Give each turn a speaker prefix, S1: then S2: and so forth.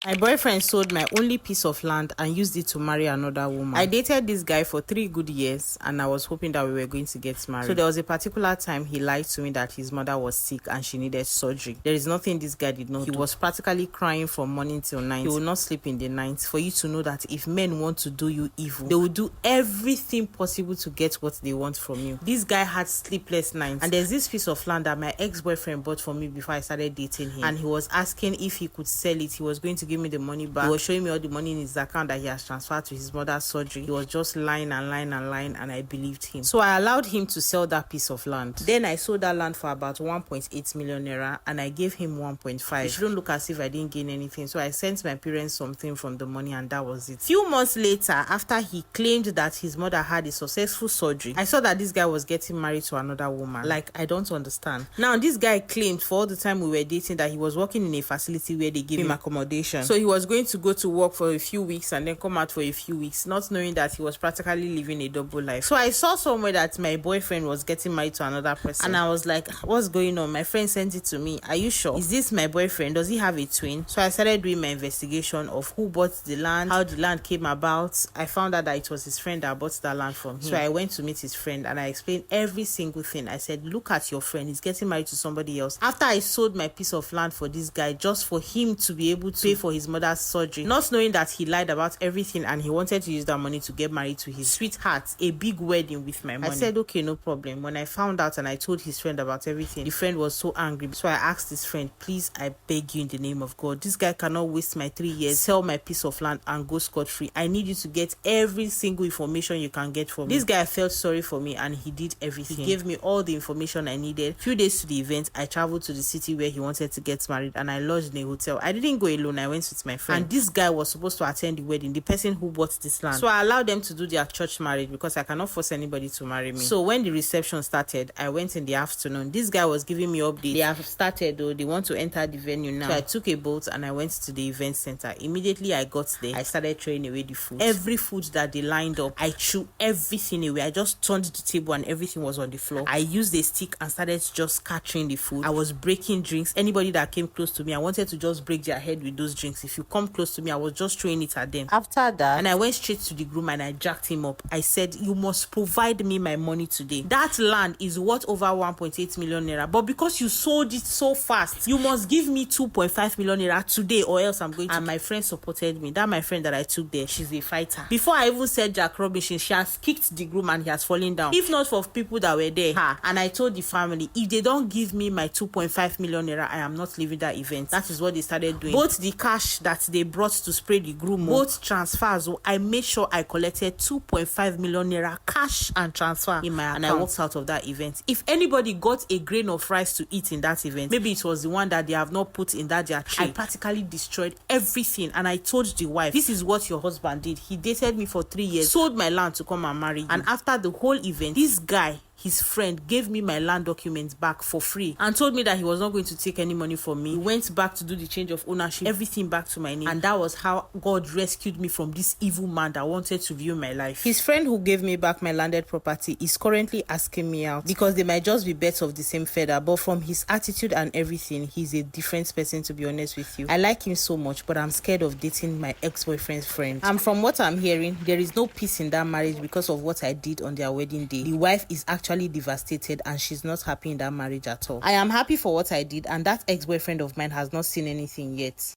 S1: My boyfriend sold my only piece of land and used it to marry another woman. I dated this guy for 3 good years and I was hoping that we were going to get married. So there was a particular time he lied to me that his mother was sick and she needed surgery. There is nothing this guy did not do. He was practically crying from morning till night. He will not sleep in the night. For you to know that if men want to do you evil, they will do everything possible to get what they want from you. This guy had sleepless nights, and there's this piece of land that my ex-boyfriend bought for me before I started dating him, and he was asking if he could sell it. He was going to give me the money back. He was showing me all the money in his account that he has transferred to his mother's surgery. He was just lying and lying and lying, and I believed him. So I allowed him to sell that piece of land. Then I sold that land for about 1.8 million naira and I gave him 1.5. It shouldn't look as if I didn't gain anything. So I sent my parents something from the money and that was it. Few months later, after he claimed that his mother had a successful surgery, I saw that this guy was getting married to another woman. Like, I don't understand. Now, this guy claimed for all the time we were dating that he was working in a facility where they gave him accommodation. So he was going to go to work for a few weeks and then come out for a few weeks, not knowing that he was practically living a double life. So I saw somewhere that my boyfriend was getting married to another person, and I was like, what's going on? My friend sent it to me. Are you sure? Is this my boyfriend? Does he have a twin? So I started doing my investigation of who bought the land, how the land came about. I found out that it was his friend that bought the land from him. So I went to meet his friend and I explained every single thing. I said, look at your friend, he's getting married to somebody else. After I sold my piece of land for this guy just for him to be able to pay for his mother's surgery, not knowing that he lied about everything and he wanted to use that money to get married to his sweetheart, a big wedding with my money. I said, okay, no problem. When I found out and I told his friend about everything, the friend was so angry. So I asked his friend, please, I beg you in the name of God, this guy cannot waste my 3 years, sell my piece of land and go scot-free. I need you to get every single information you can get from me. This guy felt sorry for me and he did everything. He gave me all the information I needed. Few days to the event, I traveled to the city where he wanted to get married and I lodged in a hotel. I didn't go alone, I went with my friend. And this guy was supposed to attend the wedding, the person who bought this land. So I allowed them to do their church marriage because I cannot force anybody to marry me. So when the reception started, I went in the afternoon. This guy was giving me updates. They have started though, they want to enter the venue now. So I took a boat and I went to the event center. Immediately I got there, I started throwing away the food. Every food that they lined up, I threw everything away. I just turned the table and everything was on the floor. I used a stick and started just scattering the food. I was breaking drinks. Anybody that came close to me, I wanted to just break their head with those drinks. If you come close to me, I was just throwing it at them. After that, and I went straight to the groom and I jacked him up. I said, you must provide me my money today. That land is worth over 1.8 million naira, but because you sold it so fast, you must give me 2.5 million naira today or else I'm going to. And my friend supported me. That my friend that I took there, she's a fighter. Before I even said Jack Robinson, she has kicked the groom and he has fallen down. If not for people that were there, and I told the family, if they don't give me my 2.5 million naira, I am not leaving that event. That is what they started doing. Both the cash that they brought to spray the groom, both transfers, I made sure I collected 2.5 million naira cash and transfer in my account. And I walked out of that event. If anybody got a grain of rice to eat in that event, maybe it was the one that they have not put in that their tray. I practically destroyed everything and I told the wife, this is what your husband did. He dated me for 3 years, sold my land to come and marry you. And after the whole event, this guy, his friend, gave me my land documents back for free and told me that he was not going to take any money from me. He went back to do the change of ownership, everything back to my name. And that was how God rescued me from this evil man that wanted to view my life. His friend who gave me back my landed property is currently asking me out because they might just be birds of the same feather, but from his attitude and everything, he's a different person, to be honest with you. I like him so much, but I'm scared of dating my ex-boyfriend's friend. And from what I'm hearing, there is no peace in that marriage because of what I did on their wedding day. The wife is actually devastated and she's not happy in that marriage at all. I am happy for what I did and that ex-boyfriend of mine has not seen anything yet.